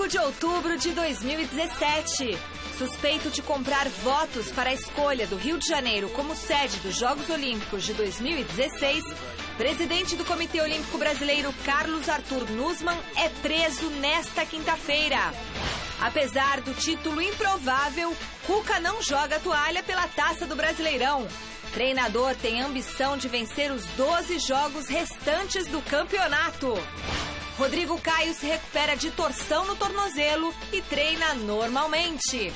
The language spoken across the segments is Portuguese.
5 de outubro de 2017. Suspeito de comprar votos para a escolha do Rio de Janeiro como sede dos Jogos Olímpicos de 2016, presidente do Comitê Olímpico Brasileiro, Carlos Arthur Nussmann, é preso nesta quinta-feira. Apesar do título improvável, Cuca não joga a toalha pela Taça do Brasileirão. Treinador tem ambição de vencer os 12 jogos restantes do campeonato. Rodrigo Caio se recupera de torção no tornozelo e treina normalmente.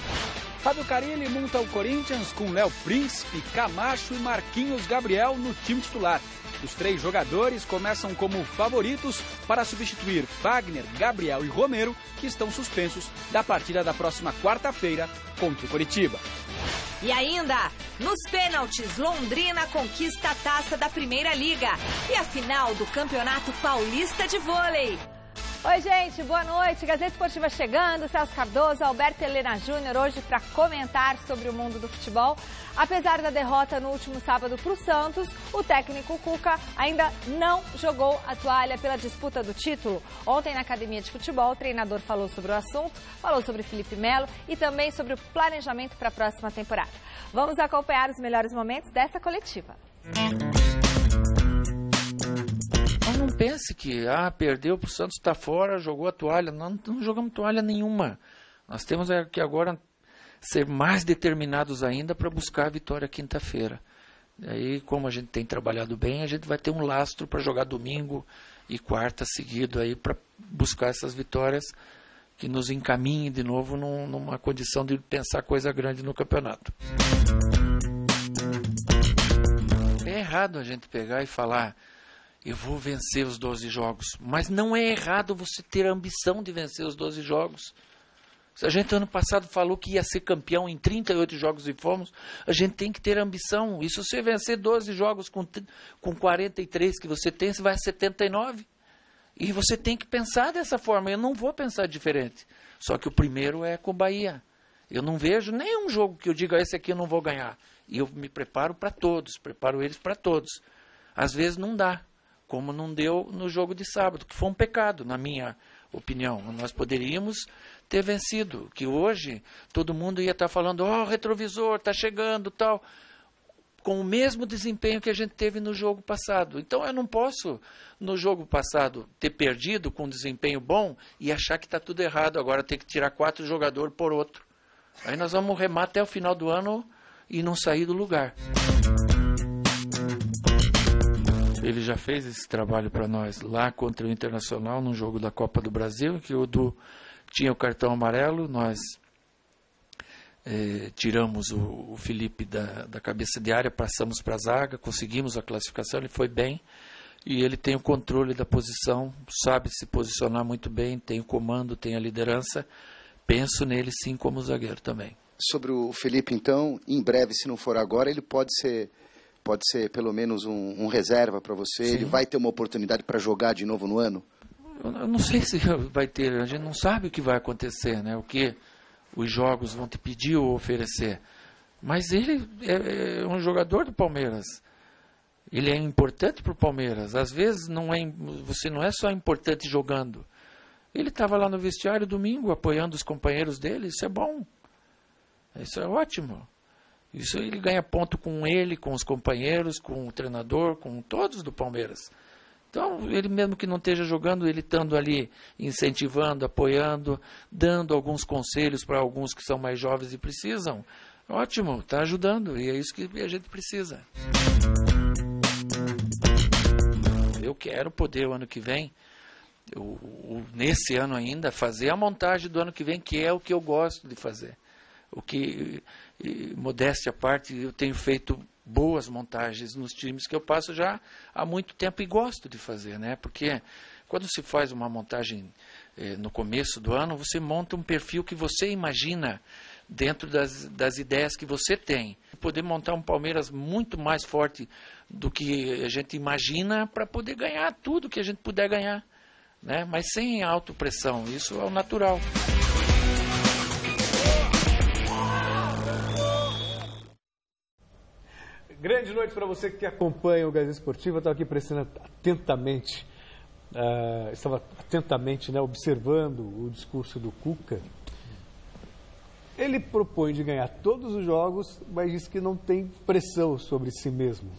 Fábio Carilli monta o Corinthians com Léo Príncipe, Camacho e Marquinhos Gabriel no time titular. Os 3 jogadores começam como favoritos para substituir Fagner, Gabriel e Romero, que estão suspensos da partida da próxima quarta-feira contra o Coritiba. E ainda, nos pênaltis, Londrina conquista a taça da Primeira Liga e a final do Campeonato Paulista de Vôlei. Oi, gente, boa noite. Gazeta Esportiva chegando, Celso Cardoso, Alberto Helena Júnior, hoje para comentar sobre o mundo do futebol. Apesar da derrota no último sábado para o Santos, o técnico Cuca ainda não jogou a toalha pela disputa do título. Ontem, na academia de futebol, o treinador falou sobre o assunto, falou sobre Felipe Melo e também sobre o planejamento para a próxima temporada. Vamos acompanhar os melhores momentos dessa coletiva. Não pense que perdeu para o Santos, está fora, jogou a toalha. Não jogamos toalha nenhuma. Nós temos que agora ser mais determinados ainda para buscar a vitória quinta-feira. Aí, como a gente tem trabalhado bem, a gente vai ter um lastro para jogar domingo e quarta seguido aí para buscar essas vitórias que nos encaminhem de novo numa condição de pensar coisa grande no campeonato. É errado a gente pegar e falar: eu vou vencer os 12 jogos. Mas não é errado você ter a ambição de vencer os 12 jogos. Se a gente ano passado falou que ia ser campeão em 38 jogos e fomos, a gente tem que ter ambição. E se você vencer 12 jogos com 43 que você tem, você vai a 79. E você tem que pensar dessa forma. Eu não vou pensar diferente. Só que o primeiro é com o Bahia. Eu não vejo nenhum jogo que eu diga: esse aqui eu não vou ganhar. E eu me preparo para todos, preparo eles para todos. Às vezes não dá, como não deu no jogo de sábado, que foi um pecado, na minha opinião. Nós poderíamos ter vencido, que hoje todo mundo ia estar falando: o retrovisor está chegando, tal, com o mesmo desempenho que a gente teve no jogo passado. Então eu não posso, no jogo passado, ter perdido com um desempenho bom e achar que está tudo errado, agora ter que tirar 4 jogadores por outro. Aí nós vamos remar até o final do ano e não sair do lugar. Ele já fez esse trabalho para nós lá contra o Internacional, no jogo da Copa do Brasil, que o Edu tinha o cartão amarelo, nós tiramos o Felipe da cabeça de área, passamos para a zaga, conseguimos a classificação, ele foi bem, e ele tem o controle da posição, sabe se posicionar muito bem, tem o comando, tem a liderança. Penso nele sim como zagueiro também. Sobre o Felipe, então, em breve, se não for agora, ele pode ser pelo menos um reserva para você? Sim. Ele vai ter uma oportunidade para jogar de novo no ano? Eu não sei se vai ter, a gente não sabe o que vai acontecer, né? O que os jogos vão te pedir ou oferecer. Mas ele é um jogador do Palmeiras. Ele é importante para o Palmeiras. Às vezes você não é só importante jogando. Ele estava lá no vestiário domingo apoiando os companheiros dele, isso é bom. Isso é ótimo. Isso ele ganha ponto com ele, com os companheiros, com o treinador, com todos do Palmeiras. Então, ele mesmo que não esteja jogando, ele estando ali incentivando, apoiando, dando alguns conselhos para alguns que são mais jovens e precisam, ótimo, está ajudando, e é isso que a gente precisa. Eu quero poder, o ano que vem, nesse ano ainda, fazer a montagem do ano que vem, que é o que eu gosto de fazer. O que, modéstia à parte, eu tenho feito boas montagens nos times que eu passo já há muito tempo e gosto de fazer, né? Porque quando se faz uma montagem no começo do ano, você monta um perfil que você imagina dentro das ideias que você tem. Poder montar um Palmeiras muito mais forte do que a gente imagina para poder ganhar tudo que a gente puder ganhar, né? Mas sem autopressão, isso é o natural. Grande noite para você que acompanha o Gazeta Esportiva. Estou aqui prestando atentamente estava atentamente, né, observando o discurso do Cuca. Ele propõe de ganhar todos os jogos, mas diz que não tem pressão sobre si mesmo.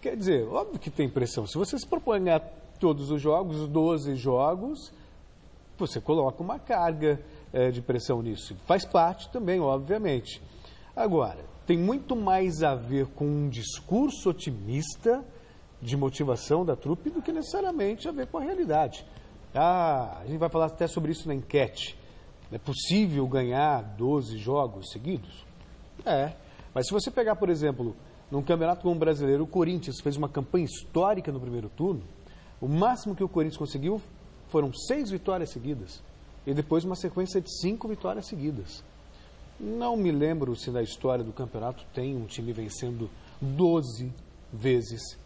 Quer dizer, óbvio que tem pressão. Se você se propõe a ganhar todos os jogos, os 12 jogos, você coloca uma carga de pressão nisso. Faz parte também, obviamente. Agora, tem muito mais a ver com um discurso otimista de motivação da trupe do que necessariamente a ver com a realidade. A gente vai falar até sobre isso na enquete. É possível ganhar 12 jogos seguidos? Mas se você pegar, por exemplo, num campeonato como o brasileiro, o Corinthians fez uma campanha histórica no primeiro turno. O máximo que o Corinthians conseguiu foram 6 vitórias seguidas. E depois uma sequência de 5 vitórias seguidas. Não me lembro se na história do campeonato tem um time vencendo 12 vezes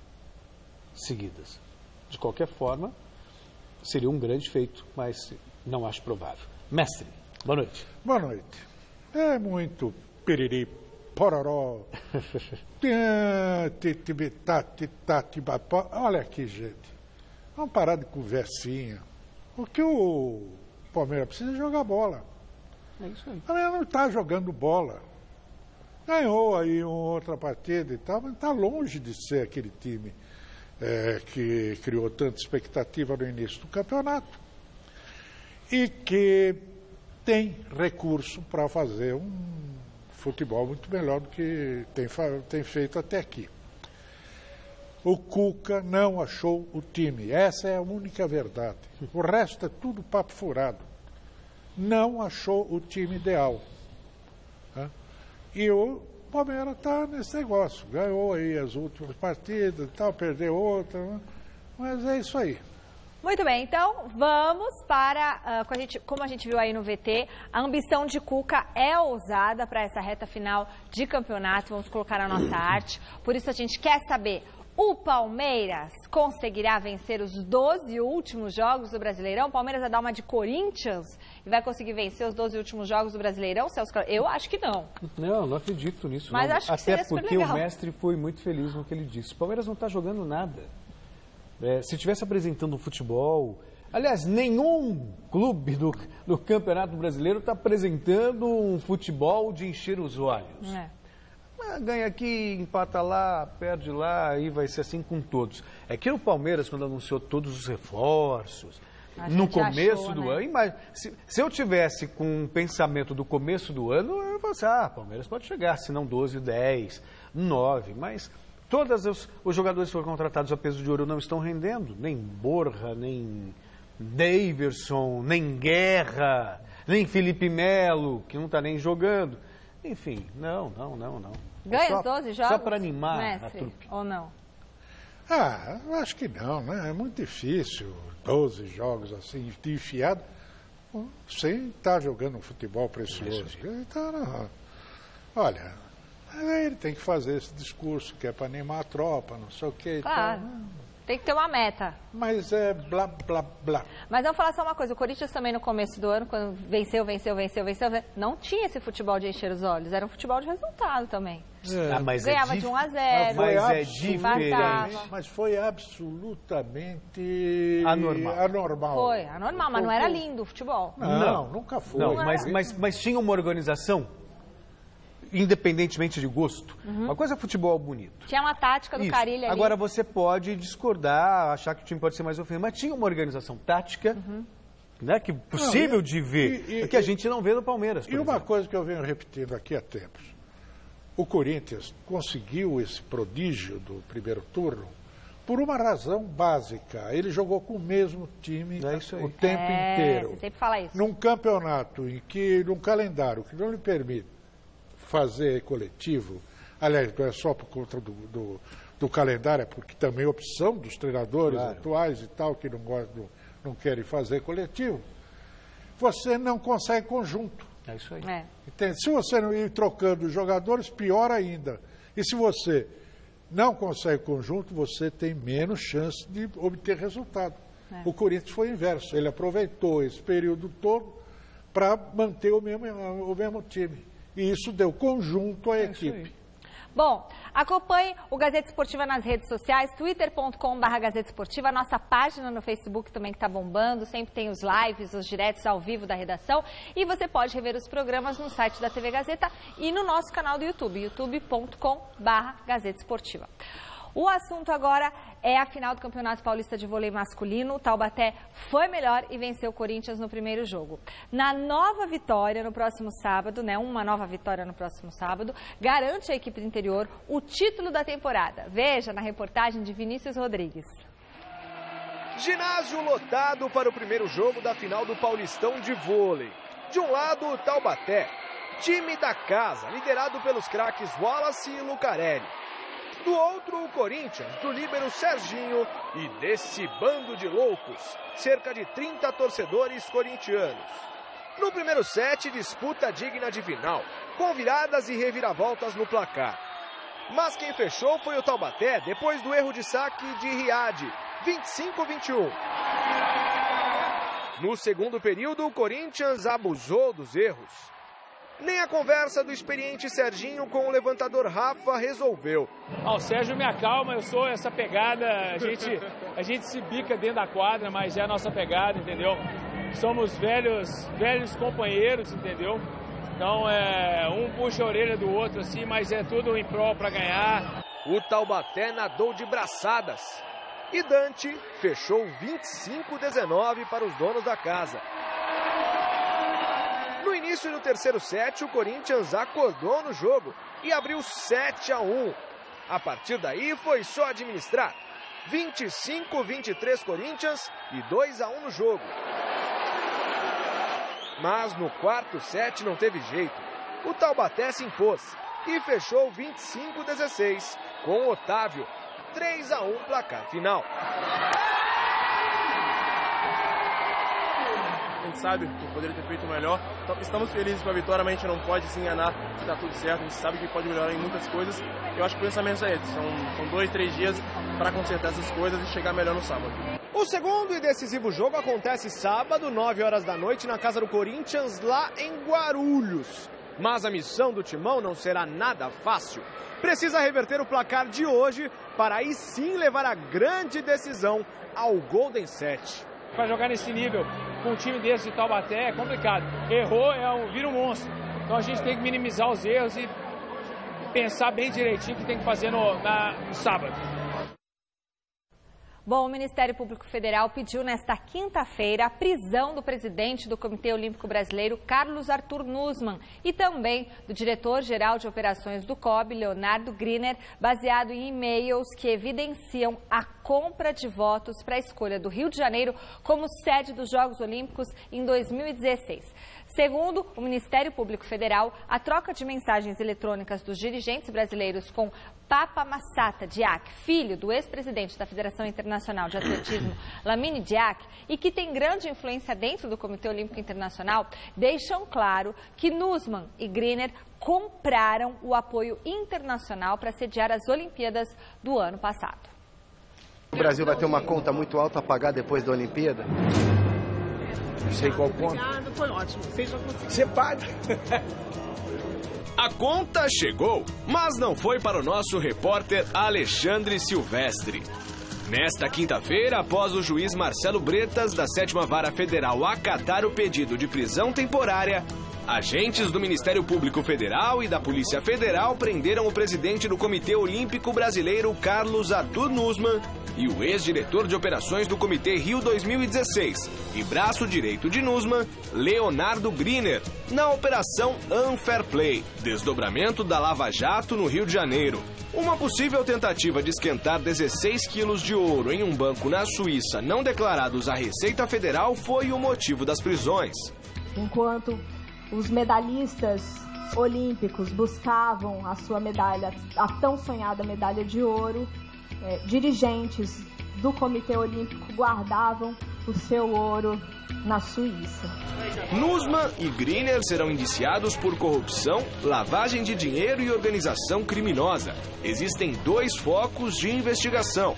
seguidas. De qualquer forma, seria um grande feito, mas não acho provável. Mestre, boa noite. Boa noite. É muito piriri, pororó. Olha aqui, gente. Vamos parar de conversinha. O que o Palmeiras precisa é jogar bola. É isso aí. O Palmeiras não está jogando bola. Ganhou aí uma outra partida e tal, mas está longe de ser aquele time que criou tanta expectativa no início do campeonato e que tem recurso para fazer um futebol muito melhor do que tem feito até aqui. O Cuca não achou o time. Essa é a única verdade. O resto é tudo papo furado. Não achou o time ideal. E o Palmeiras está nesse negócio. Ganhou aí as últimas partidas e tal, perdeu outra. Mas é isso aí. Muito bem, então vamos para, como a gente viu aí no VT, a ambição de Cuca é ousada para essa reta final de campeonato. Vamos colocar na nossa arte. Por isso a gente quer saber, o Palmeiras conseguirá vencer os 12 últimos jogos do Brasileirão? O Palmeiras vai dar uma de Corinthians e vai conseguir vencer os 12 últimos jogos do Brasileirão, Celso? Eu acho que não. Não acredito nisso. Mas não. Acho que até seria porque legal. O mestre foi muito feliz no que ele disse. O Palmeiras não está jogando nada. Se estivesse apresentando um futebol... Aliás, nenhum clube do Campeonato Brasileiro está apresentando um futebol de encher os olhos. Ganha aqui, empata lá, perde lá, aí vai ser assim com todos. É que o Palmeiras, quando anunciou todos os reforços, no começo do ano, se eu tivesse com um pensamento do começo do ano, eu ia falar assim, Palmeiras pode chegar, se não 12, 10, 9, mas todos os jogadores que foram contratados a peso de ouro não estão rendendo, nem Borja, nem Daverson, nem Guerra, nem Felipe Melo, que não está nem jogando. Enfim, não. Ganha os 12 jogos? Só para animar mestre, a trupe. ou não? Eu acho que não, né? É muito difícil, 12 jogos assim, de enfiado, sem estar jogando um futebol precioso. Então, não. Olha, ele tem que fazer esse discurso que é para animar a tropa, não sei o quê. Claro. Tem que ter uma meta. Mas é blá, blá, blá. Mas vamos falar só uma coisa. O Corinthians também no começo do ano, quando venceu, não tinha esse futebol de encher os olhos. Era um futebol de resultado também. Mas ganhava de 1 a 0. Mas é diferente. Mas foi absolutamente anormal. Foi, anormal, mas não era lindo o futebol. Não, nunca foi. Não, mas tinha uma organização, independentemente de gosto. Uma coisa é futebol bonito. Tinha uma tática do Carille ali. Agora você pode discordar, achar que o time pode ser mais ofensivo, mas tinha uma organização tática, né, que possível de ver, que a gente não vê no Palmeiras. E uma coisa que eu venho repetindo aqui há tempos. O Corinthians conseguiu esse prodígio do primeiro turno por uma razão básica. Ele jogou com o mesmo time o tempo inteiro. Você sempre fala isso. Num campeonato num calendário que não lhe permite fazer coletivo, aliás, não é só por conta do calendário, é porque também é opção dos treinadores atuais e tal, que não querem fazer coletivo, você não consegue conjunto. É isso aí. Entende? Se você não ir trocando os jogadores, pior ainda. E se você não consegue conjunto, você tem menos chance de obter resultado. O Corinthians foi o inverso. Ele aproveitou esse período todo para manter o mesmo time. E isso deu conjunto à equipe. Bom, acompanhe o Gazeta Esportiva nas redes sociais, twitter.com/Gazeta Esportiva, a nossa página no Facebook também que está bombando, sempre tem os lives, os diretos ao vivo da redação e você pode rever os programas no site da TV Gazeta e no nosso canal do YouTube, youtube.com/Gazeta Esportiva. O assunto agora é a final do Campeonato Paulista de Vôlei Masculino. O Taubaté foi melhor e venceu o Corinthians no primeiro jogo. Na nova vitória no próximo sábado, uma nova vitória no próximo sábado, garante a equipe do interior o título da temporada. Veja na reportagem de Vinícius Rodrigues. Ginásio lotado para o primeiro jogo da final do Paulistão de Vôlei. De um lado, o Taubaté, time da casa, liderado pelos craques Wallace e Lucarelli. Do outro, o Corinthians, do líbero Serginho e desse bando de loucos, cerca de 30 torcedores corintianos. No primeiro set, disputa digna de final, com viradas e reviravoltas no placar. Mas quem fechou foi o Taubaté depois do erro de saque de Riad, 25-21. No segundo período, o Corinthians abusou dos erros. Nem a conversa do experiente Serginho com o levantador Rafa resolveu. O Sérgio me acalma, eu sou essa pegada, a gente se bica dentro da quadra, mas é a nossa pegada, entendeu? Somos velhos companheiros, entendeu? Então, um puxa a orelha do outro, assim, mas é tudo em prol para ganhar. O Taubaté nadou de braçadas. E Dante fechou 25-19 para os donos da casa. No início do terceiro set, o Corinthians acordou no jogo e abriu 7-1. A partir daí, foi só administrar. 25-23 Corinthians e 2-1 no jogo. Mas no quarto set não teve jeito. O Taubaté se impôs e fechou 25-16 com o Otávio. 3-1 placar final. A gente sabe que poderia ter feito melhor, então estamos felizes com a vitória, mas a gente não pode se enganar que está tudo certo, a gente sabe que pode melhorar em muitas coisas. Eu acho que o pensamento é esse, são 2, 3 dias para consertar essas coisas e chegar melhor no sábado. O segundo e decisivo jogo acontece sábado, 9 horas da noite, na casa do Corinthians, lá em Guarulhos. Mas a missão do Timão não será nada fácil. Precisa reverter o placar de hoje para aí sim levar a grande decisão ao Golden Set. Para jogar nesse nível, com um time desse de Taubaté, é complicado. Errou, vira um monstro. Então a gente tem que minimizar os erros e pensar bem direitinho o que tem que fazer no sábado. Bom, o Ministério Público Federal pediu nesta quinta-feira a prisão do presidente do Comitê Olímpico Brasileiro, Carlos Arthur Nussmann, e também do diretor-geral de operações do COB, Leonardo Griner, baseado em e-mails que evidenciam a compra de votos para a escolha do Rio de Janeiro como sede dos Jogos Olímpicos em 2016. Segundo o Ministério Público Federal, a troca de mensagens eletrônicas dos dirigentes brasileiros com Papa Massata Diak, filho do ex-presidente da Federação Internacional de Atletismo, Lamine Diak, e que tem grande influência dentro do Comitê Olímpico Internacional, deixam claro que Nussmann e Griner compraram o apoio internacional para sediar as Olimpíadas do ano passado. O Brasil vai ter uma conta muito alta a pagar depois da Olimpíada? Não sei qual ponto. Foi ótimo. Você paga. A conta chegou, mas não foi para o nosso repórter Alexandre Silvestre. Nesta quinta-feira, após o juiz Marcelo Bretas, da 7ª Vara Federal, acatar o pedido de prisão temporária, agentes do Ministério Público Federal e da Polícia Federal prenderam o presidente do Comitê Olímpico Brasileiro, Carlos Arthur Nussmann, e o ex-diretor de operações do Comitê Rio 2016 e braço direito de Nussmann, Leonardo Griner, na Operação Unfair Play, desdobramento da Lava Jato no Rio de Janeiro. Uma possível tentativa de esquentar 16 quilos de ouro em um banco na Suíça não declarados à Receita Federal foi o motivo das prisões. Enquanto os medalhistas olímpicos buscavam a sua medalha, a tão sonhada medalha de ouro, dirigentes do Comitê Olímpico guardavam o seu ouro na Suíça. Nussmann e Griner serão indiciados por corrupção, lavagem de dinheiro e organização criminosa. Existem 2 focos de investigação.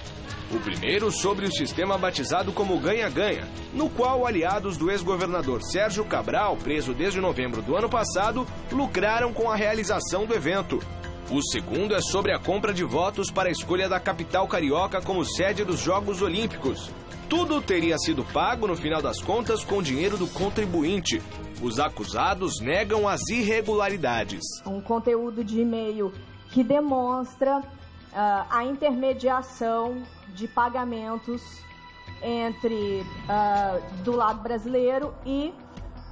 O primeiro sobre o sistema batizado como ganha-ganha, no qual aliados do ex-governador Sérgio Cabral, preso desde novembro do ano passado, lucraram com a realização do evento. O segundo é sobre a compra de votos para a escolha da capital carioca como sede dos Jogos Olímpicos. Tudo teria sido pago, no final das contas, com dinheiro do contribuinte. Os acusados negam as irregularidades. Um conteúdo de e-mail que demonstra a intermediação de pagamentos entre do lado brasileiro e,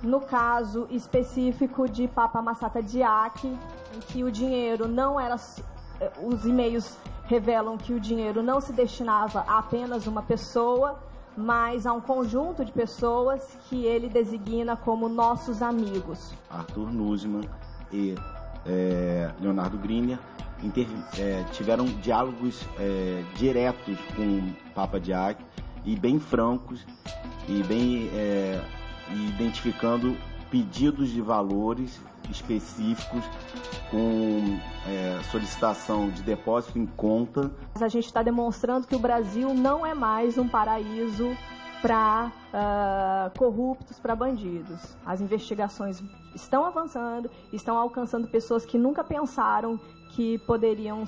no caso específico de Papa Massata Diack, em que o dinheiro não era... Os e-mails revelam que o dinheiro não se destinava a apenas uma pessoa, mas a um conjunto de pessoas que ele designa como nossos amigos. Arthur Nussmann e Leonardo Griner tiveram diálogos diretos com Papa Diack e bem francos e bem identificando pedidos de valores específicos com solicitação de depósito em conta. A gente está demonstrando que o Brasil não é mais um paraíso para corruptos, para bandidos. As investigações estão avançando, estão alcançando pessoas que nunca pensaram que poderiam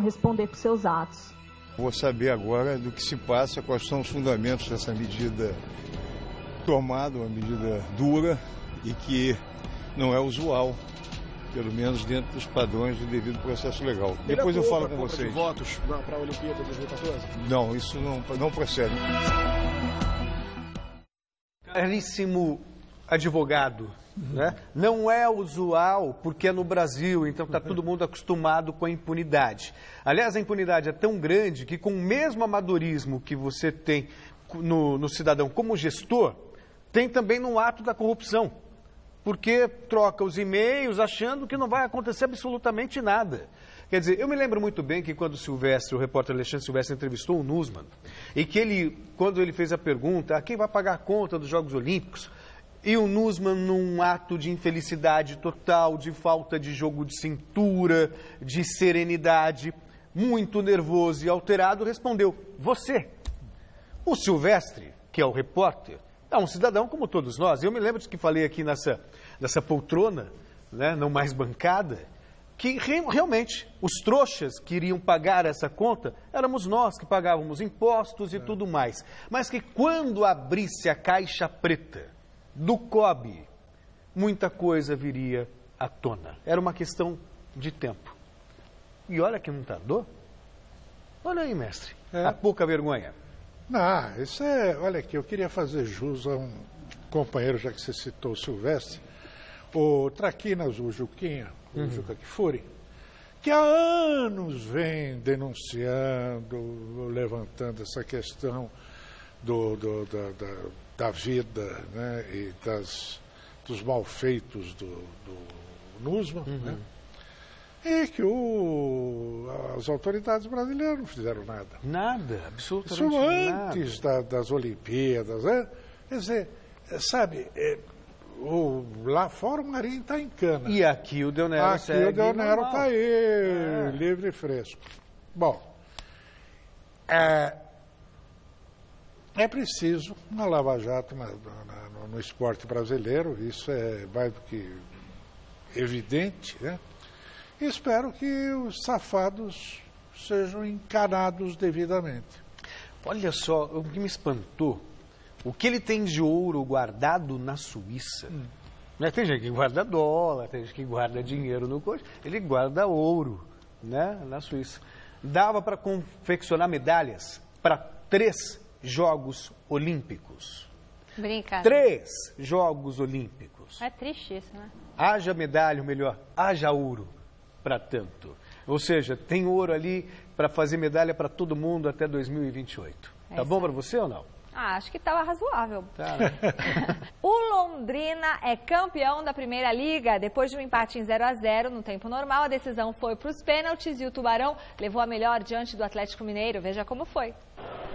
responder por seus atos. Vou saber agora do que se passa, quais são os fundamentos dessa medida tomada, uma medida dura e que não é usual, pelo menos dentro dos padrões do devido processo legal. Depois eu falo com vocês. De votos para a Olimpíada 2014? Não, isso não procede. Caríssimo advogado, né? Não é usual porque é no Brasil, então está todo mundo acostumado com a impunidade. Aliás, a impunidade é tão grande que, com o mesmo amadorismo que você tem no cidadão como gestor, tem também no ato da corrupção. Porque troca os e-mails achando que não vai acontecer absolutamente nada. Quer dizer, eu me lembro muito bem que quando o repórter Alexandre Silvestre entrevistou o Nussmann, e que quando ele fez a pergunta, quem vai pagar a conta dos Jogos Olímpicos? E o Nussmann, num ato de infelicidade total, de falta de jogo de cintura, de serenidade, muito nervoso e alterado, respondeu, você. O Silvestre, que é o repórter, é um cidadão como todos nós. Eu me lembro de que falei aqui nessa poltrona, né, não mais bancada, que realmente os trouxas que iriam pagar essa conta éramos nós que pagávamos impostos e tudo mais. Mas que quando abrisse a caixa preta do COB, muita coisa viria à tona. Era uma questão de tempo. E olha que não tardou. Olha aí, mestre, a pouca vergonha. Não, isso olha aqui, eu queria fazer jus a um companheiro, já que você citou o Silvestre, o Traquinas, o Juquinha, o Juca Kfouri, que há anos vem denunciando, levantando essa questão da vida, né, e dos malfeitos do Nussmann, né? E que as autoridades brasileiras não fizeram nada. Nada, absolutamente isso nada. Antes das Olimpíadas, né? Quer dizer, sabe, lá fora o Marinho está em cana. E aqui o Del Nero Aqui o Del Nero está aí, livre e fresco. Bom, é preciso uma lava-jato no esporte brasileiro, isso é mais do que evidente, né? Espero que os safados sejam encanados devidamente. Olha só, o que me espantou, o que ele tem de ouro guardado na Suíça. Né? Tem gente que guarda dólar, tem gente que guarda dinheiro no coxo, ele guarda ouro, né, na Suíça. Dava para confeccionar medalhas para 3 Jogos Olímpicos. Brincadeira. 3 Jogos Olímpicos. É triste isso, né? Haja medalha, ou melhor, haja ouro para tanto. Ou seja, tem ouro ali para fazer medalha para todo mundo até 2028. Tá bom para você ou não? Acho que estava razoável. Tá. O Londrina é campeão da Primeira Liga. Depois de um empate em 0-0 no tempo normal, a decisão foi para os pênaltis e o Tubarão levou a melhor diante do Atlético Mineiro. Veja como foi.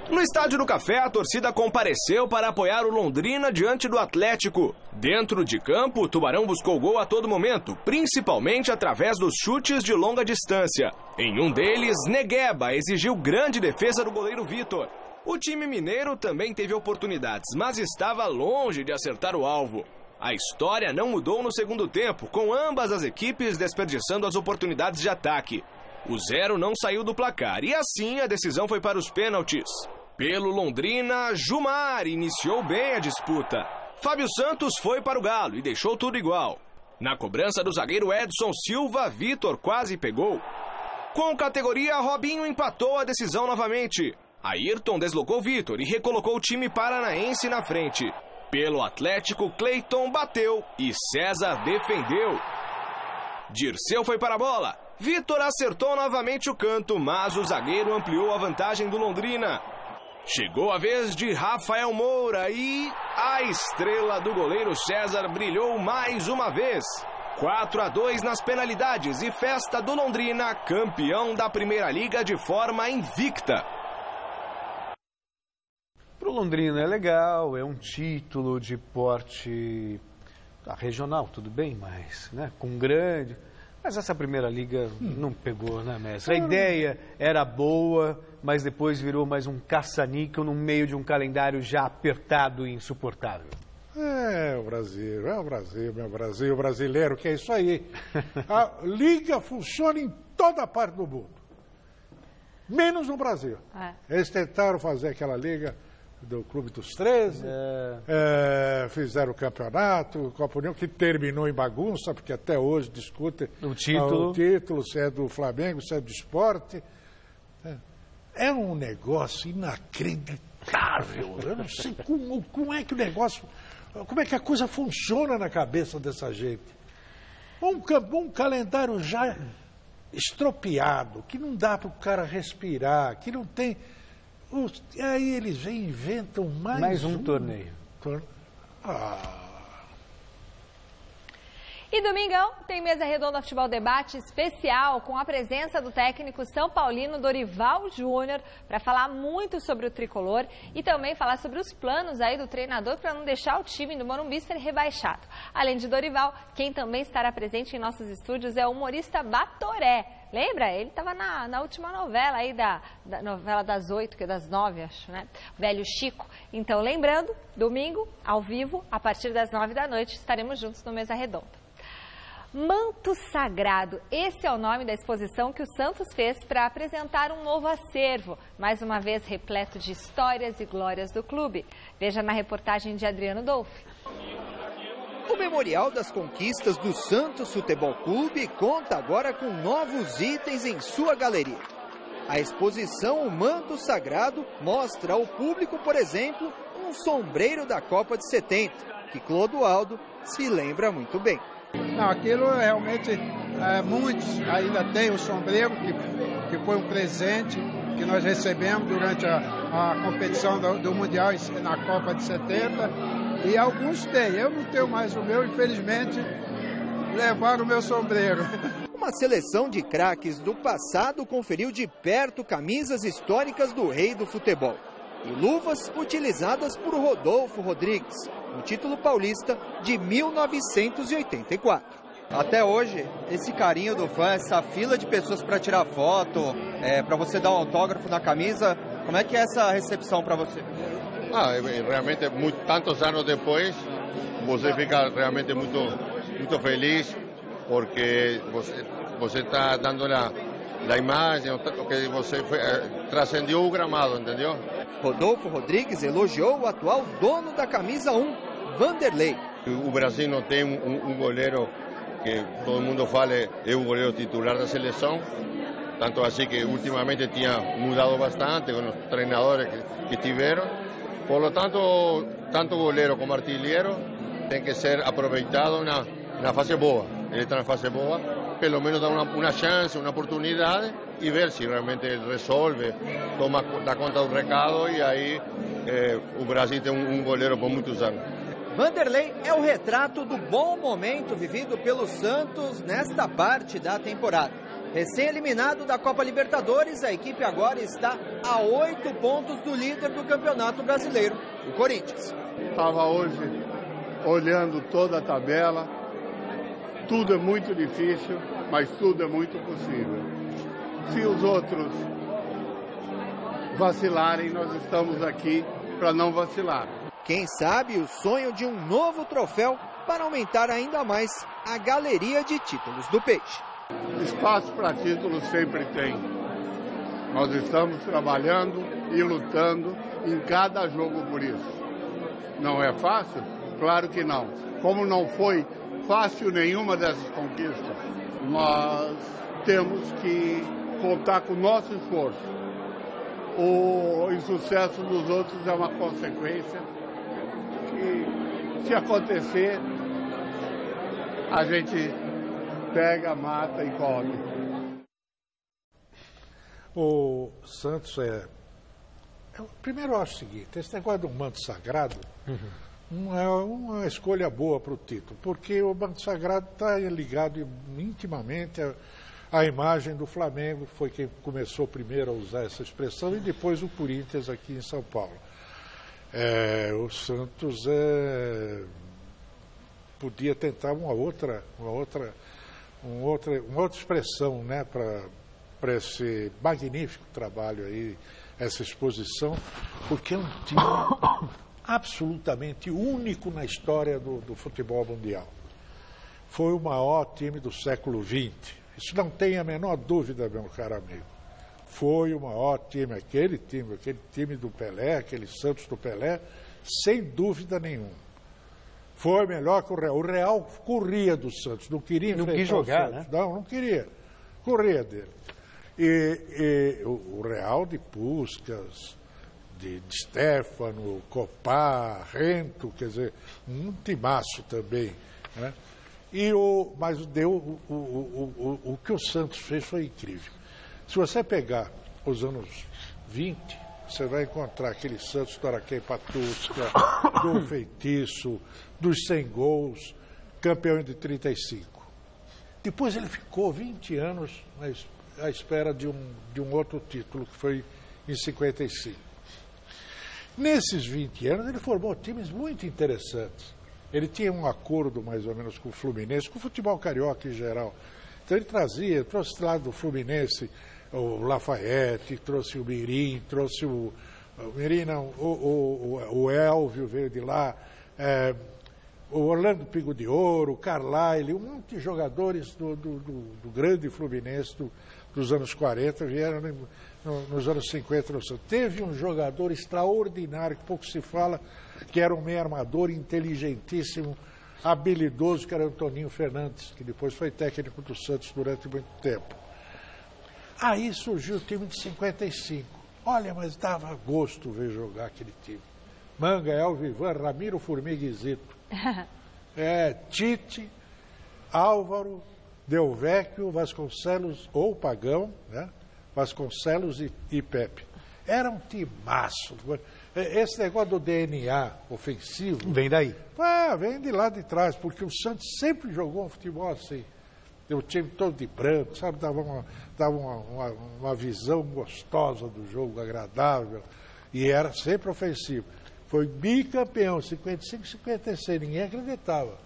No Estádio do Café, a torcida compareceu para apoiar o Londrina diante do Atlético. Dentro de campo, o Tubarão buscou gol a todo momento, principalmente através dos chutes de longa distância. Em um deles, Negueba exigiu grande defesa do goleiro Vitor. O time mineiro também teve oportunidades, mas estava longe de acertar o alvo. A história não mudou no segundo tempo, com ambas as equipes desperdiçando as oportunidades de ataque. O 0 não saiu do placar e assim a decisão foi para os pênaltis. Pelo Londrina, Jumar iniciou bem a disputa. Fábio Santos foi para o Galo e deixou tudo igual. Na cobrança do zagueiro Edson Silva, Vitor quase pegou. Com categoria, Robinho empatou a decisão novamente. Ayrton deslocou Vitor e recolocou o time paranaense na frente. Pelo Atlético, Cleiton bateu e César defendeu. Dirceu foi para a bola. Vitor acertou novamente o canto, mas o zagueiro ampliou a vantagem do Londrina. Chegou a vez de Rafael Moura e a estrela do goleiro César brilhou mais uma vez. 4-2 nas penalidades e festa do Londrina, campeão da Primeira Liga de forma invicta. Para o Londrina é legal, é um título de porte regional, tudo bem, mas com grande... Mas essa Primeira Liga não pegou, né, mestre? A ideia era boa, mas depois virou mais um caça-níquel no meio de um calendário já apertado e insuportável. É o Brasil, meu Brasil, o brasileiro, que é isso aí. A Liga funciona em toda parte do mundo, menos no Brasil. Eles tentaram fazer aquela Liga do Clube dos 13, fizeram o campeonato, Copa União, que terminou em bagunça, porque até hoje discutem o título, se é do Flamengo, se é do Sport. É um negócio inacreditável. Eu não sei como é que o negócio, como é que a coisa funciona na cabeça dessa gente. Um calendário já estropiado, que não dá para o cara respirar, que não tem... Aí eles vêm e inventam mais um torneio. E domingão tem mesa redonda Futebol Debate especial com a presença do técnico são paulino Dorival Júnior para falar muito sobre o tricolor e também falar sobre os planos aí do treinador para não deixar o time do Morumbi ser rebaixado. Além de Dorival, quem também estará presente em nossos estúdios é o humorista Batoré. Lembra? Ele estava na última novela aí, da novela das 8, que é das 9, acho, né? Velho Chico. Então, lembrando, domingo, ao vivo, a partir das 9 da noite, estaremos juntos no Mesa Redonda. Manto Sagrado, esse é o nome da exposição que o Santos fez para apresentar um novo acervo, mais uma vez repleto de histórias e glórias do clube. Veja na reportagem de Adriano Dolfi. O Memorial das Conquistas do Santos Futebol Clube conta agora com novos itens em sua galeria. A exposição O Manto Sagrado mostra ao público, por exemplo, um sombreiro da Copa de 70, que Clodoaldo se lembra muito bem. Não, aquilo realmente, muitos ainda têm o sombreiro, que foi um presente que nós recebemos durante a competição do Mundial na Copa de 70. E alguns têm, eu não tenho mais o meu, infelizmente, levaram o meu sombreiro. Uma seleção de craques do passado conferiu de perto camisas históricas do rei do futebol e luvas utilizadas por Rodolfo Rodrigues, no título paulista de 1984. Até hoje, esse carinho do fã, essa fila de pessoas para tirar foto, para você dar um autógrafo na camisa, como é que é essa recepção para você? Realmente, tantos anos depois, você fica realmente muito feliz, porque você está dando a imagem que você transcendeu o gramado, entendeu? Rodolfo Rodrigues elogiou o atual dono da camisa 1, Vanderlei. O Brasil não tem um goleiro que todo mundo fala é o goleiro titular da seleção, tanto assim que ultimamente tinha mudado bastante com os treinadores que tiveram. Por lo tanto, tanto goleiro como artilheiro tem que ser aproveitado na fase boa. Ele está na fase boa, pelo menos dá uma chance, uma oportunidade e ver se realmente ele resolve, dá conta do recado e aí o Brasil tem um goleiro por muitos anos. Vanderlei é o retrato do bom momento vivido pelo Santos nesta parte da temporada. Recém-eliminado da Copa Libertadores, a equipe agora está a 8 pontos do líder do Campeonato Brasileiro, o Corinthians. Estava hoje olhando toda a tabela, tudo é muito difícil, mas tudo é muito possível. Se os outros vacilarem, nós estamos aqui para não vacilar. Quem sabe o sonho de um novo troféu para aumentar ainda mais a galeria de títulos do Peixe. Espaço para títulos sempre tem. Nós estamos trabalhando e lutando em cada jogo por isso. Não é fácil? Claro que não. Como não foi fácil nenhuma dessas conquistas, nós temos que contar com o nosso esforço. O insucesso dos outros é uma consequência que, se acontecer, a gente pega, mata e come. O Santos primeiro eu acho o seguinte, esse negócio do manto sagrado é uma escolha boa para o título, porque o manto sagrado está ligado intimamente à imagem do Flamengo, foi quem começou primeiro a usar essa expressão, e depois o Corinthians aqui em São Paulo. O Santos podia tentar uma outra expressão, né, para esse magnífico trabalho aí, essa exposição, porque é um time absolutamente único na história do futebol mundial. Foi o maior time do século XX. Isso não tem a menor dúvida, meu caro amigo. Foi o maior time, aquele time do Pelé, aquele Santos do Pelé, sem dúvida nenhuma. Foi melhor que o Real. O Real corria do Santos, não queria enfrentar não quis jogar, o Santos. né? Não queria. Corria dele. E o Real de Puskás, de Stefano, Copá, Rento, quer dizer, um timaço também, né? Mas o que o Santos fez foi incrível. Se você pegar os anos 20, você vai encontrar aquele Santos do Araquém Patusca, do Feitiço, dos 100 gols, campeão de 35. Depois ele ficou 20 anos à espera de um outro título, que foi em 55. Nesses 20 anos ele formou times muito interessantes. Ele tinha um acordo mais ou menos com o Fluminense, com o futebol carioca em geral. Então ele trouxe lá do Fluminense o Lafayette, trouxe o Mirim, trouxe o Elvio veio de lá, o Orlando Pingo de Ouro, o Carlyle, um monte de jogadores do grande Fluminense dos anos 40 vieram nos anos 50. Teve um jogador extraordinário, que pouco se fala, que era um meio armador inteligentíssimo, habilidoso, que era Antoninho Fernandes, que depois foi técnico do Santos durante muito tempo. Aí surgiu o time de 55. Olha, mas dava gosto ver jogar aquele time. Manga, Elvio Ivan, Ramiro, Formiga e Zito. Tite, Álvaro, Del Vecchio, Vasconcelos ou Pagão, né? Vasconcelos e Pepe. Era um timaço. Esse negócio do DNA ofensivo... Vem daí. Vem de lá de trás, porque o Santos sempre jogou um futebol assim. O time todo de branco, sabe? Dava uma visão gostosa do jogo, agradável. E era sempre ofensivo. Foi bicampeão, 55, 56, ninguém acreditava.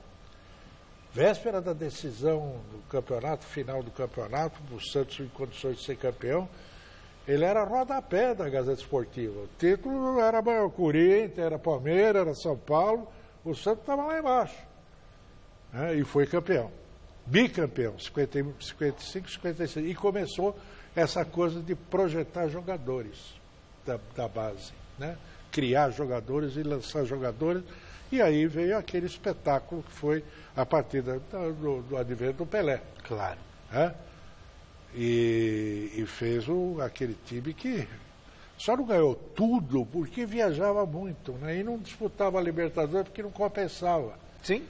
Véspera da decisão do campeonato, final do campeonato, o Santos em condições de ser campeão, ele era rodapé da Gazeta Esportiva. O título era Corinthians, era Palmeiras, era São Paulo, o Santos estava lá embaixo. Né? E foi campeão. Bicampeão, 55, 56. E começou essa coisa de projetar jogadores da base, né? Criar jogadores e lançar jogadores. E aí veio aquele espetáculo que foi a partir do advento do Pelé. Claro. Né? E fez aquele time que só não ganhou tudo porque viajava muito, né? E não disputava a Libertadores porque não compensava. Sim.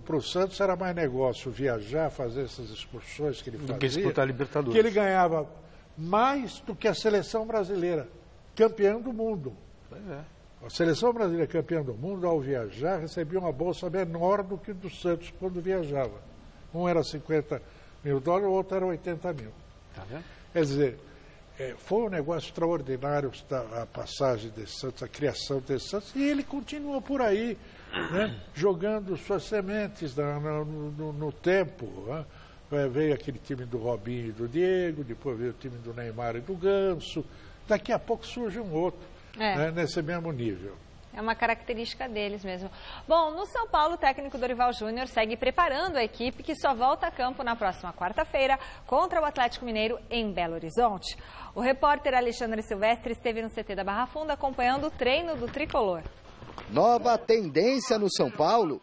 Para o Santos era mais negócio viajar, fazer essas excursões que ele fazia. Do que disputar a Libertadores. Que ele ganhava mais do que a seleção brasileira, campeã do mundo. A seleção brasileira campeã do mundo, ao viajar, recebia uma bolsa menor do que do Santos quando viajava. Um era 50 mil dólares, o outro era 80 mil. Tá vendo? Quer dizer, foi um negócio extraordinário a passagem desse Santos, a criação desse Santos, e ele continua por aí, né, jogando suas sementes no tempo. Né? Veio aquele time do Robinho e do Diego, depois veio o time do Neymar e do Ganso, daqui a pouco surge um outro, né, nesse mesmo nível. É uma característica deles mesmo. Bom, no São Paulo, o técnico Dorival Júnior segue preparando a equipe que só volta a campo na próxima quarta-feira contra o Atlético Mineiro em Belo Horizonte. O repórter Alexandre Silvestre esteve no CT da Barra Funda acompanhando o treino do tricolor. Nova tendência no São Paulo: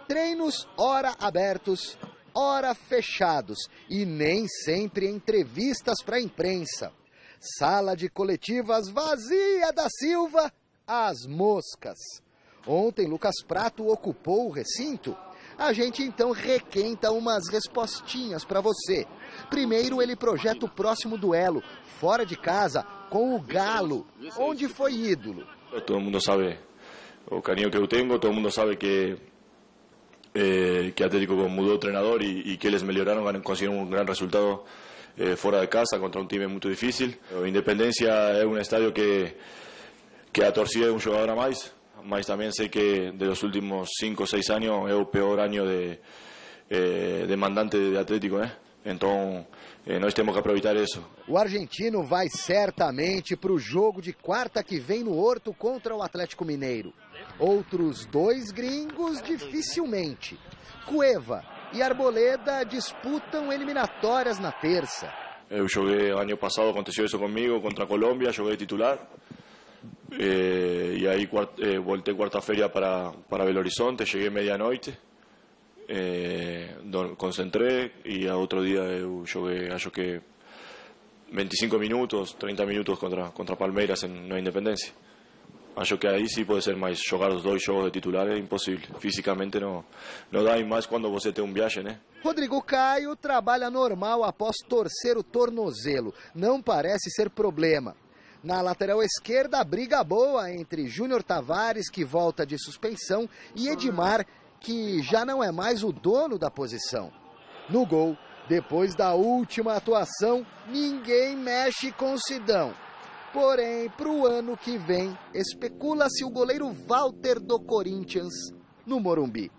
treinos ora abertos, ora fechados e nem sempre entrevistas para a imprensa. Sala de coletivas vazia da Silva, as moscas. Ontem, Lucas Prato ocupou o recinto. A gente então requenta umas respostinhas para você. Primeiro, ele projeta o próximo duelo, fora de casa, com o Galo, onde foi ídolo. Todo mundo sabe o carinho que eu tenho, todo mundo sabe que Atlético mudou o treinador e que eles melhoraram, conseguiram um grande resultado fora de casa contra um time muito difícil. Independência é um estádio que a torcida é um jogador a mais, mas também sei que dos últimos 5 ou 6 anos é o pior ano de mandante de Atlético, né? Então, nós temos que aproveitar isso. O argentino vai certamente para o jogo de quarta que vem no Horto contra o Atlético Mineiro. Outros 2 gringos dificilmente. Cueva e Arboleda disputam eliminatórias na terça. Eu joguei ano passado, aconteceu isso comigo, contra a Colômbia, joguei titular. E aí voltei quarta-feira para Belo Horizonte, cheguei meia-noite, concentrei e outro dia eu joguei, acho que 25 minutos, 30 minutos contra Palmeiras na Independência. Acho que aí sim pode ser, mas jogar os 2 jogos de titular é impossível. Fisicamente não dá, e mais quando você tem viagem, né? Rodrigo Caio trabalha normal após torcer o tornozelo. Não parece ser problema. Na lateral esquerda, a briga boa entre Júnior Tavares, que volta de suspensão, e Edmar, que já não é mais o dono da posição. No gol, depois da última atuação, ninguém mexe com o Sidão. Porém, para o ano que vem, especula-se o goleiro Walter do Corinthians no Morumbi.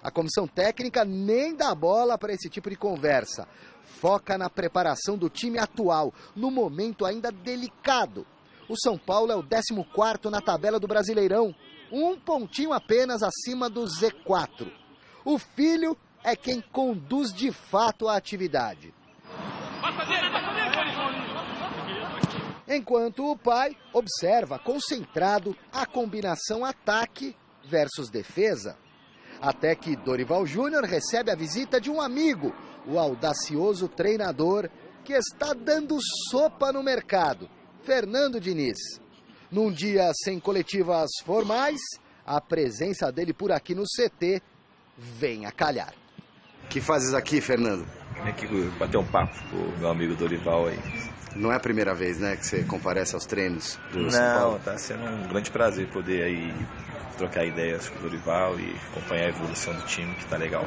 A comissão técnica nem dá bola para esse tipo de conversa. Foca na preparação do time atual, no momento ainda delicado. O São Paulo é o 14º na tabela do Brasileirão, 1 pontinho apenas acima do Z4. O filho é quem conduz de fato a atividade. Enquanto o pai observa concentrado a combinação ataque versus defesa. Até que Dorival Júnior recebe a visita de um amigo, o audacioso treinador que está dando sopa no mercado, Fernando Diniz. Num dia sem coletivas formais, a presença dele por aqui no CT vem a calhar. O que fazes aqui, Fernando? Vim aqui bater um papo com o meu amigo Dorival aí. Não é a primeira vez, né, que você comparece aos treinos do São Paulo? Não, tá sendo um grande prazer poder aí trocar ideias com o Dorival e acompanhar a evolução do time, que tá legal.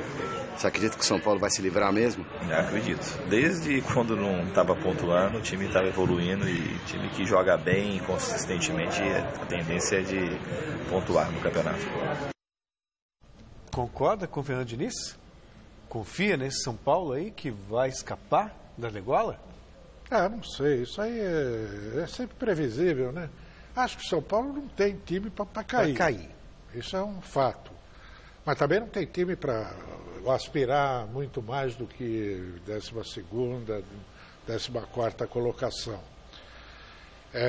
Você acredita que o São Paulo vai se livrar mesmo? Acredito. Desde quando não estava pontuando, o time estava evoluindo, e time que joga bem consistentemente, a tendência é de pontuar no campeonato. Concorda com o Fernando Diniz? Confia nesse São Paulo aí que vai escapar da degola? Não sei, isso aí é sempre previsível, né? Acho que o São Paulo não tem time para cair. Isso é um fato. Mas também não tem time para aspirar muito mais do que 12ª, 14ª colocação.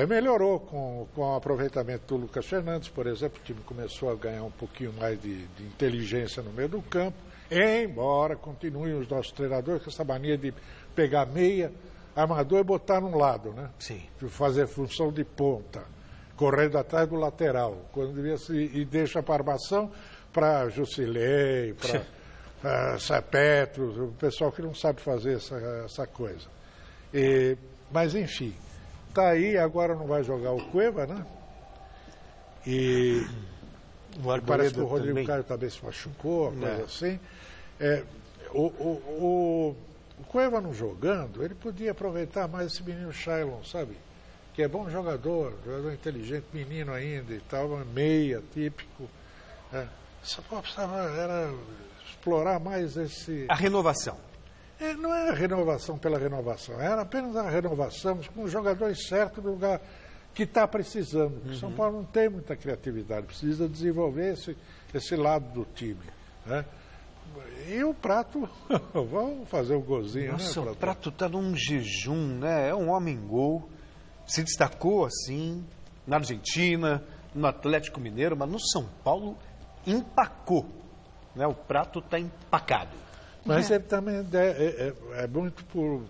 Melhorou com o aproveitamento do Lucas Fernandes, por exemplo. O time começou a ganhar um pouquinho mais de inteligência no meio do campo, embora continuem os nossos treinadores com essa mania de pegar meia, armador e botar num lado, né? Sim. Fazer função de ponta, correndo atrás do lateral, quando devia e deixa para armação para Jusilei, para Sapetros, o pessoal que não sabe fazer essa coisa. Mas enfim, tá aí, agora não vai jogar o Cueva, né? E parece que o Rodrigo Caio também se machucou, coisa assim. O Cueva não jogando, ele podia aproveitar mais esse menino Shailon, sabe? Que é bom jogador inteligente, menino ainda e tal, meia, típico. Só precisava explorar mais esse... A renovação. Não é a renovação pela renovação, era apenas a renovação com os jogadores certos no lugar que está precisando. O São Paulo não tem muita criatividade, precisa desenvolver esse lado do time, né? E o Prato, vamos fazer um golzinho, Nossa, né? O Prato está num jejum, né? É um homem-gol, se destacou assim na Argentina, no Atlético Mineiro, mas no São Paulo empacou, né? O Prato está empacado. Mas ele também é muito por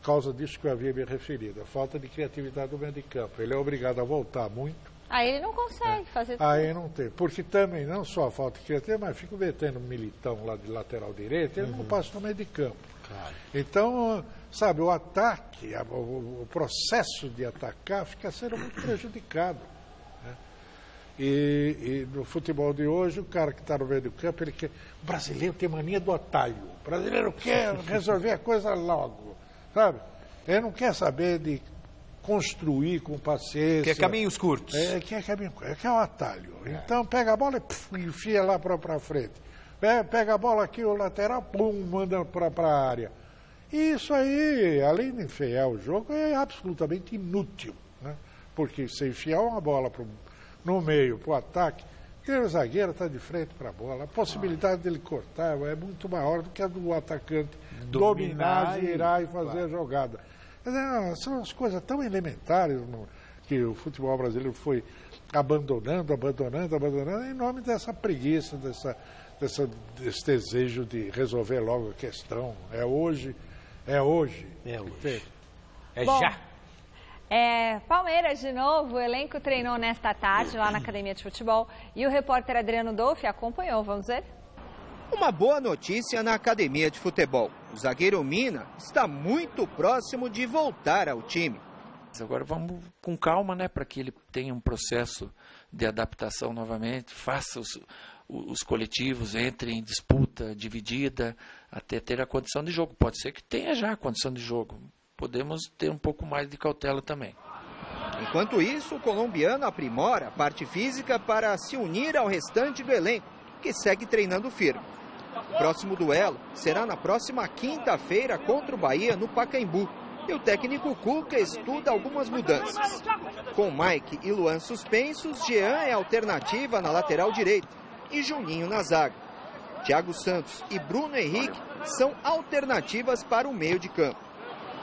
causa disso que eu havia me referido, a falta de criatividade do meio de campo. Ele é obrigado a voltar muito. Aí ele não consegue fazer tudo. Aí não tem. Porque também, não só a falta de criatividade, mas fica metendo um Militão lá de lateral direito, ele não passa no meio de campo. Claro. Então, sabe, o ataque, o processo de atacar fica sendo muito prejudicado. Né? E no futebol de hoje, o cara que está no meio do campo, ele quer. O brasileiro tem mania do atalho. O brasileiro quer resolver a coisa logo. Sabe? Ele não quer saber de construir com paciência. Quer caminhos curtos. Quer um atalho. Então pega a bola e enfia lá para frente. Pega a bola aqui, o lateral, pum, manda para a área. E isso aí, além de enfiar o jogo, é absolutamente inútil. Né? Porque se enfiar uma bola no meio para o ataque, o zagueiro está de frente para a bola. A possibilidade dele cortar é muito maior do que a do atacante dominar, girar e fazer a jogada. São as coisas tão elementares que o futebol brasileiro foi abandonando em nome dessa preguiça, desse desejo de resolver logo a questão. É hoje. É Bom, já. Palmeiras de novo, o elenco treinou nesta tarde lá na Academia de Futebol e o repórter Adriano Dolfi acompanhou, vamos ver? Uma boa notícia na Academia de Futebol. O zagueiro Mina está muito próximo de voltar ao time. Agora vamos com calma, né, para que ele tenha um processo de adaptação novamente, faça os coletivos, entre em disputa dividida, até ter a condição de jogo. Pode ser que tenha já a condição de jogo. Podemos ter um pouco mais de cautela também. Enquanto isso, o colombiano aprimora a parte física para se unir ao restante do elenco, que segue treinando firme. O próximo duelo será na próxima quinta-feira contra o Bahia, no Pacaembu. E o técnico Cuca estuda algumas mudanças. Com Mike e Luan suspensos, Jean é alternativa na lateral direita e Juninho na zaga. Thiago Santos e Bruno Henrique são alternativas para o meio de campo.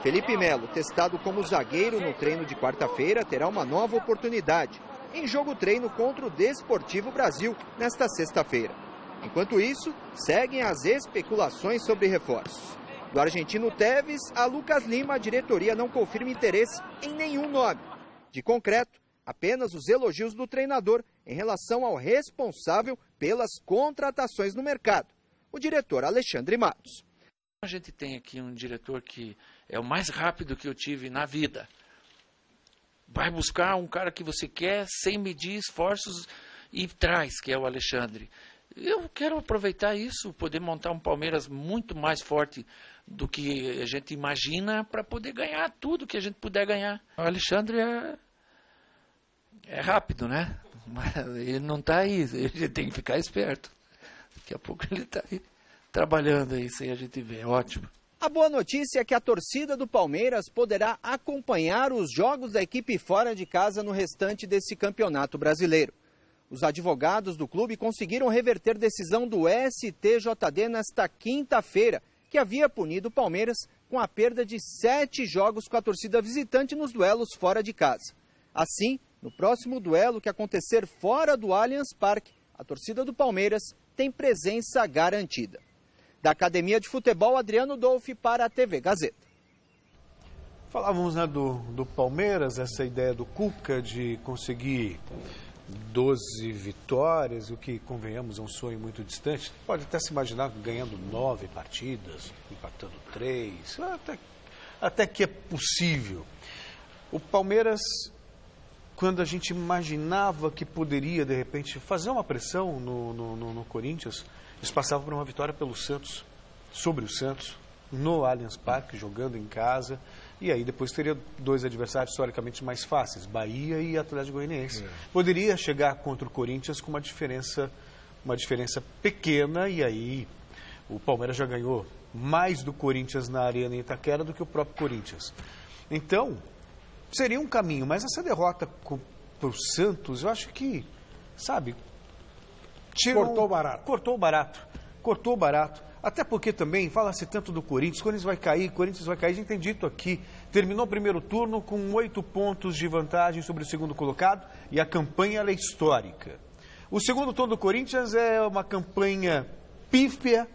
Felipe Melo, testado como zagueiro no treino de quarta-feira, terá uma nova oportunidade em jogo-treino contra o Desportivo Brasil nesta sexta-feira. Enquanto isso, seguem as especulações sobre reforços. Do argentino Tevez a Lucas Lima, a diretoria não confirma interesse em nenhum nome. De concreto, apenas os elogios do treinador em relação ao responsável pelas contratações no mercado, o diretor Alexandre Matos. A gente tem aqui um diretor que é o mais rápido que eu tive na vida. Vai buscar um cara que você quer sem medir esforços e traz, que é o Alexandre. Eu quero aproveitar isso, poder montar um Palmeiras muito mais forte do que a gente imagina para poder ganhar tudo que a gente puder ganhar. O Alexandre é rápido, né? Mas ele não está aí, a gente tem que ficar esperto. Daqui a pouco ele está aí trabalhando aí sem a gente ver, ótimo. A boa notícia é que a torcida do Palmeiras poderá acompanhar os jogos da equipe fora de casa no restante desse campeonato brasileiro. Os advogados do clube conseguiram reverter decisão do STJD nesta quinta-feira, que havia punido o Palmeiras com a perda de 7 jogos com a torcida visitante nos duelos fora de casa. Assim, no próximo duelo que acontecer fora do Allianz Parque, a torcida do Palmeiras tem presença garantida. Da Academia de Futebol, Adriano Dolfi para a TV Gazeta. Falávamos, né, do Palmeiras, essa ideia do Cuca de conseguir 12 vitórias, o que, convenhamos, é um sonho muito distante. Pode até se imaginar ganhando 9 partidas, empatando 3, até que é possível. O Palmeiras, quando a gente imaginava que poderia, de repente, fazer uma pressão no Corinthians, eles passavam por uma vitória pelo Santos, sobre o Santos, no Allianz Parque, jogando em casa. E aí depois teria 2 adversários historicamente mais fáceis, Bahia e Atlético Goianiense. Poderia chegar contra o Corinthians com uma diferença pequena, e aí o Palmeiras já ganhou mais do Corinthians na Arena em Itaquera do que o próprio Corinthians. Então, seria um caminho, mas essa derrota para o Santos, eu acho que, sabe... Cortou barato. Até porque também fala-se tanto do Corinthians vai cair, a gente tem dito aqui, terminou o primeiro turno com 8 pontos de vantagem sobre o segundo colocado e a campanha é histórica. O segundo turno do Corinthians é uma campanha pífia,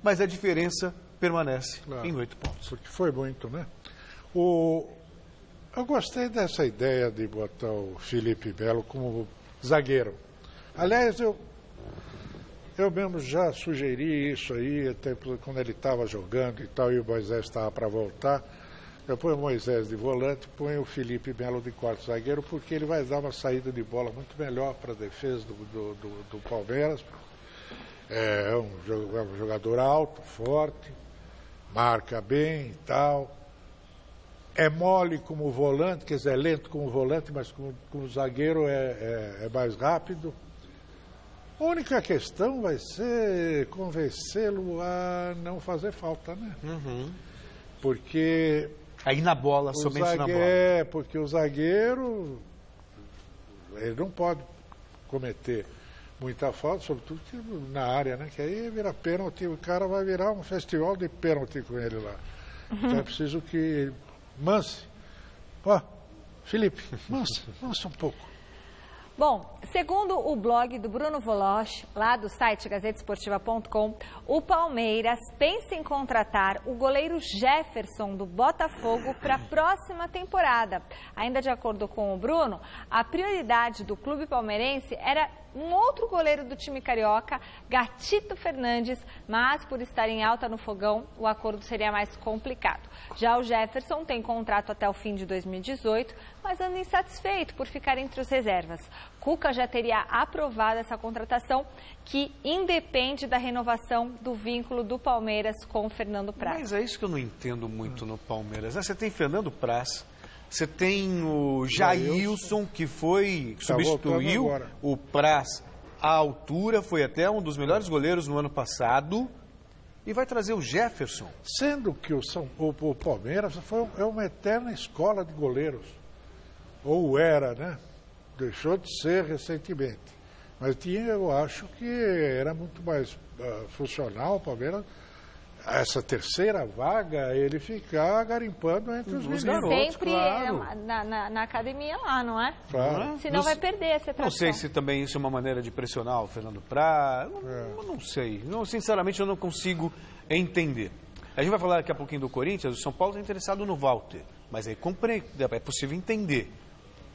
mas a diferença permanece em 8 pontos. Porque foi muito, né? Eu gostei dessa ideia de botar o Felipe Melo como zagueiro. Aliás, eu mesmo já sugeri isso aí, até quando ele estava jogando e tal, e o Moisés estava para voltar. Eu ponho o Moisés de volante, ponho o Felipe Melo de quarto zagueiro, porque ele vai dar uma saída de bola muito melhor para a defesa do Palmeiras. É um jogador alto, forte, marca bem e tal. É mole como volante, quer dizer, é lento como volante, mas como zagueiro é mais rápido. A única questão vai ser convencê-lo a não fazer falta, né? Porque... Aí na bola, somente na bola. Porque o zagueiro, ele não pode cometer muita falta, sobretudo na área, né? Que aí vira pênalti, o cara vai virar um festival de pênalti com ele lá. Então é preciso que manse. Felipe, mansa um pouco. Bom, segundo o blog do Bruno Voloch, lá do site gazetesportiva.com, o Palmeiras pensa em contratar o goleiro Jefferson do Botafogo para a próxima temporada. Ainda de acordo com o Bruno, a prioridade do clube palmeirense era um outro goleiro do time carioca, Gatito Fernandes, mas por estar em alta no fogão, o acordo seria mais complicado. Já o Jefferson tem contrato até o fim de 2018, mas anda insatisfeito por ficar entre os reservas. Cuca já teria aprovado essa contratação, que independe da renovação do vínculo do Palmeiras com o Fernando Praz. Mas é isso que eu não entendo muito no Palmeiras. Você tem Fernando Praz, você tem o Jailson, que substituiu o Praz à altura, foi até um dos melhores goleiros no ano passado, e vai trazer o Jefferson. Sendo que o Palmeiras é uma eterna escola de goleiros. Ou era, né? Deixou de ser recentemente. Mas eu acho que era muito mais funcional o Palmeiras, essa terceira vaga, ele ficar garimpando entre os garotos. Sempre claro. na academia lá, não é? Claro. Senão vai perder essa tradição. Não sei se também isso é uma maneira de pressionar o Fernando Praz. Não sei. Sinceramente, eu não consigo entender. A gente vai falar daqui a pouquinho do Corinthians. O São Paulo está interessado no Walter. Mas aí é possível entender.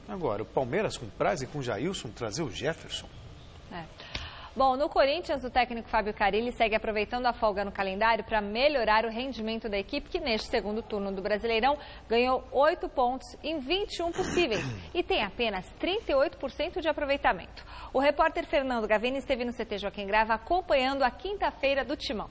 Agora, o Palmeiras com Praz e com Jailson trazer o Jefferson. Bom, no Corinthians, o técnico Fábio Carille segue aproveitando a folga no calendário para melhorar o rendimento da equipe, que neste segundo turno do Brasileirão ganhou 8 pontos em 21 possíveis e tem apenas 38% de aproveitamento. O repórter Fernando Gavini esteve no CT Joaquim Grava acompanhando a quinta-feira do Timão.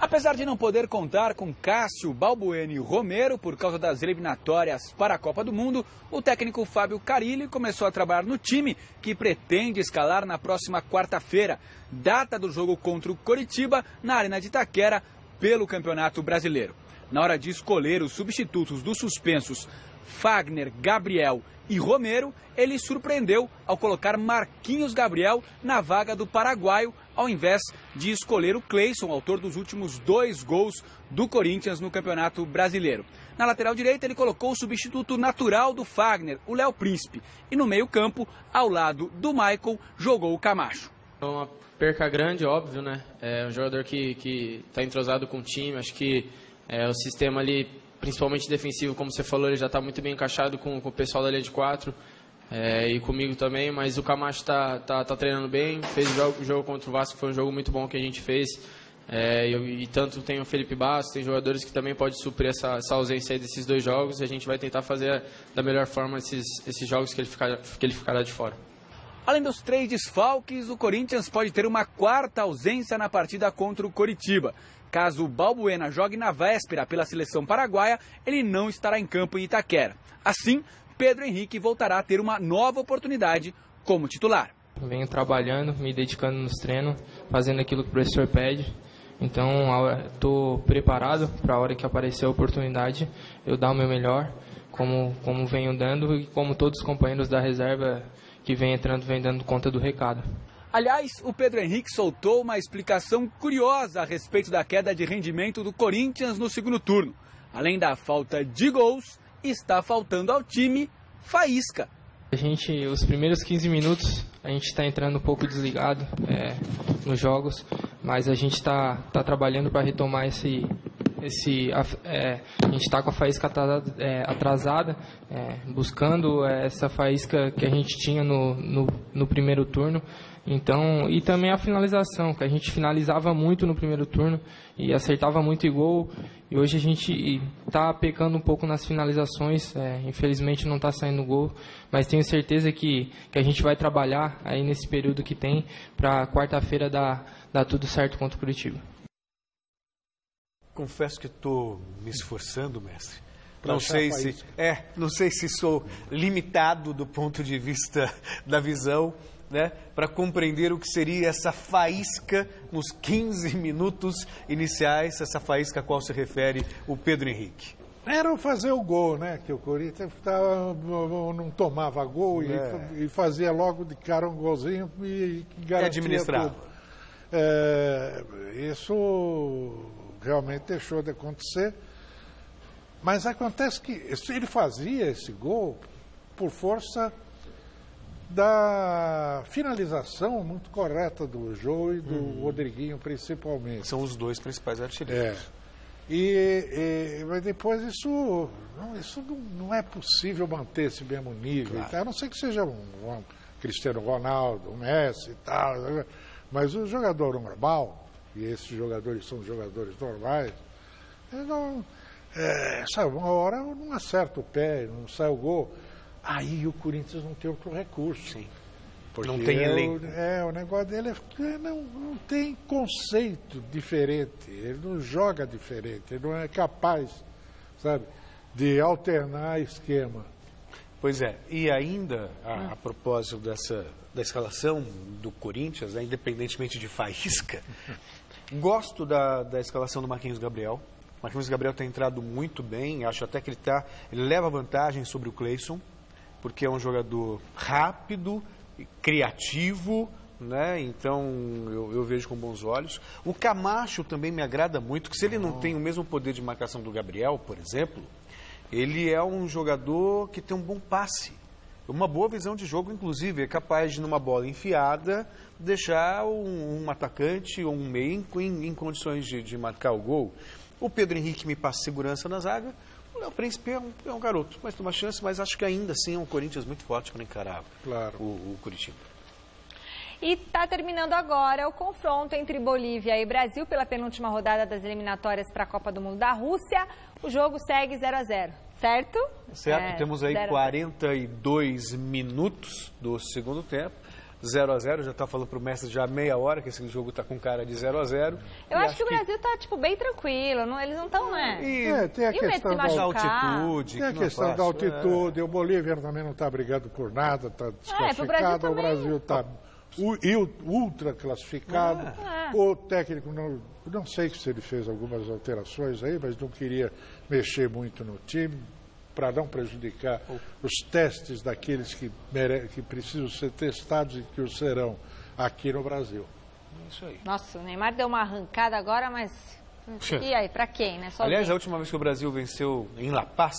Apesar de não poder contar com Cássio, Balbuena e Romero por causa das eliminatórias para a Copa do Mundo, o técnico Fábio Carille começou a trabalhar no time, que pretende escalar na próxima quarta-feira, data do jogo contra o Coritiba, na Arena de Itaquera, pelo Campeonato Brasileiro. Na hora de escolher os substitutos dos suspensos Fagner, Gabriel e Romero, ele surpreendeu ao colocar Marquinhos Gabriel na vaga do paraguaio, ao invés de escolher o Cleison, autor dos últimos 2 gols do Corinthians no Campeonato Brasileiro. Na lateral direita, ele colocou o substituto natural do Fagner, o Léo Príncipe. E no meio-campo, ao lado do Michael, jogou o Camacho. É uma perca grande, óbvio, né? É um jogador que está entrosado com o time. Acho que o sistema ali, principalmente defensivo, como você falou, ele já está muito bem encaixado com o pessoal da linha de 4. E comigo também, mas o Camacho tá treinando bem, fez o jogo contra o Vasco, foi um jogo muito bom que a gente fez, e tanto tem o Felipe Bastos, tem jogadores que também podem suprir essa ausência aí desses 2 jogos, e a gente vai tentar fazer da melhor forma esses jogos que ele ficará de fora. Além dos 3 desfalques, o Corinthians pode ter uma 4ª ausência na partida contra o Coritiba. Caso o Balbuena jogue na véspera pela seleção paraguaia, ele não estará em campo em Itaquera. Assim, Pedro Henrique voltará a ter uma nova oportunidade como titular. Eu venho trabalhando, me dedicando nos treinos, fazendo aquilo que o professor pede. Então, estou preparado para a hora que aparecer a oportunidade, eu dar o meu melhor, como venho dando e como todos os companheiros da reserva que vem entrando, vem dando conta do recado. Aliás, o Pedro Henrique soltou uma explicação curiosa a respeito da queda de rendimento do Corinthians no segundo turno. Além da falta de gols, está faltando ao time faísca. Os primeiros 15 minutos, a gente está entrando um pouco desligado nos jogos, mas a gente está trabalhando para retomar a gente está com a faísca atrasada, buscando essa faísca que a gente tinha no primeiro turno. Então, e também a finalização, que a gente finalizava muito no primeiro turno e acertava muito em gol. E hoje a gente está pecando um pouco nas finalizações, infelizmente não está saindo gol, mas tenho certeza que a gente vai trabalhar aí nesse período que tem para quarta-feira dar tudo certo contra o Curitiba. Confesso que estou me esforçando, mestre. Não sei se sou limitado do ponto de vista da visão, né, para compreender o que seria essa faísca nos 15 minutos iniciais, essa faísca a qual se refere o Pedro Henrique. Era fazer o gol, né? Que o Corinthians não tomava gol e fazia logo de cara um golzinho e garantia tudo. Isso realmente deixou de acontecer. Mas acontece que ele fazia esse gol por força da finalização muito correta do Jô e do Rodriguinho, principalmente. São os dois principais artilheiros. Mas depois isso não é possível manter esse mesmo nível. Claro. A não ser que seja um Cristiano Ronaldo, um Messi e tal. Mas o jogador normal, e esses jogadores são jogadores normais, sabe, uma hora não acerta o pé, não sai o gol. Aí o Corinthians não tem outro recurso. Sim. Porque não tem elenco. O negócio dele não tem conceito diferente. Ele não joga diferente. Ele não é capaz, sabe, de alternar esquema. Pois é. E ainda, a propósito da escalação do Corinthians, independentemente de faísca, gosto da escalação do Marquinhos Gabriel. O Marquinhos Gabriel tem entrado muito bem. Acho até que ele leva vantagem sobre o Cleison, porque é um jogador rápido, criativo, né? Então eu vejo com bons olhos. O Camacho também me agrada muito, que se ele não tem o mesmo poder de marcação do Gabriel, por exemplo, ele é um jogador que tem um bom passe, uma boa visão de jogo, inclusive, é capaz de, numa bola enfiada, deixar um atacante ou um meio em condições de marcar o gol. O Pedro Henrique me passa segurança na zaga. O Léo Príncipe é um garoto, mas tem uma chance, mas acho que ainda assim é um Corinthians muito forte para encarar o Curitiba. E está terminando agora o confronto entre Bolívia e Brasil pela penúltima rodada das eliminatórias para a Copa do Mundo da Rússia. O jogo segue 0-0, certo? Certo, temos aí 42 minutos do segundo tempo. 0-0, já está falando para o mestre já há meia hora que esse jogo está com cara de 0-0. Eu acho que o Brasil está bem tranquilo, eles não estão, né? Tem a questão da altitude. Tem a questão da altitude, o Bolívia também não está brigando por nada, está desclassificado, o Brasil está ultra classificado. O técnico, não sei se ele fez algumas alterações aí, mas não queria mexer muito no time, para não prejudicar os testes daqueles que precisam ser testados e que o serão aqui no Brasil. Isso aí. Nossa, o Neymar deu uma arrancada agora, mas... E aí, para quem, né? Aliás, a última vez que o Brasil venceu em La Paz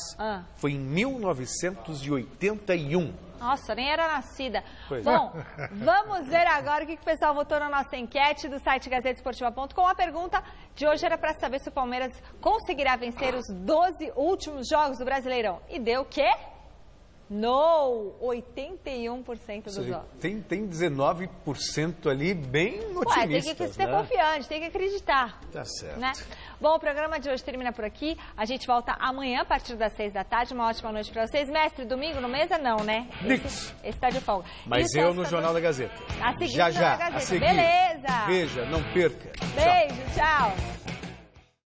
foi em 1981. Nossa, nem era nascida. Bom, vamos ver agora o que o pessoal votou na nossa enquete do site gazetesportiva.com. A pergunta de hoje era para saber se o Palmeiras conseguirá vencer os 12 últimos jogos do Brasileirão. E deu o quê? No! 81% dos votos. Tem 19% ali bem otimistas. Tem que ser confiante, tem que acreditar. Tá certo. Né? Bom, o programa de hoje termina por aqui. A gente volta amanhã a partir das 6 da tarde. Uma ótima noite para vocês. Mestre, domingo no Mesa não, né? Esse tá de folga. Mas eu no Jornal da Gazeta. A seguir já, no Jornal da Gazeta. a seguir. Beleza. Veja, não perca. Beijo, tchau.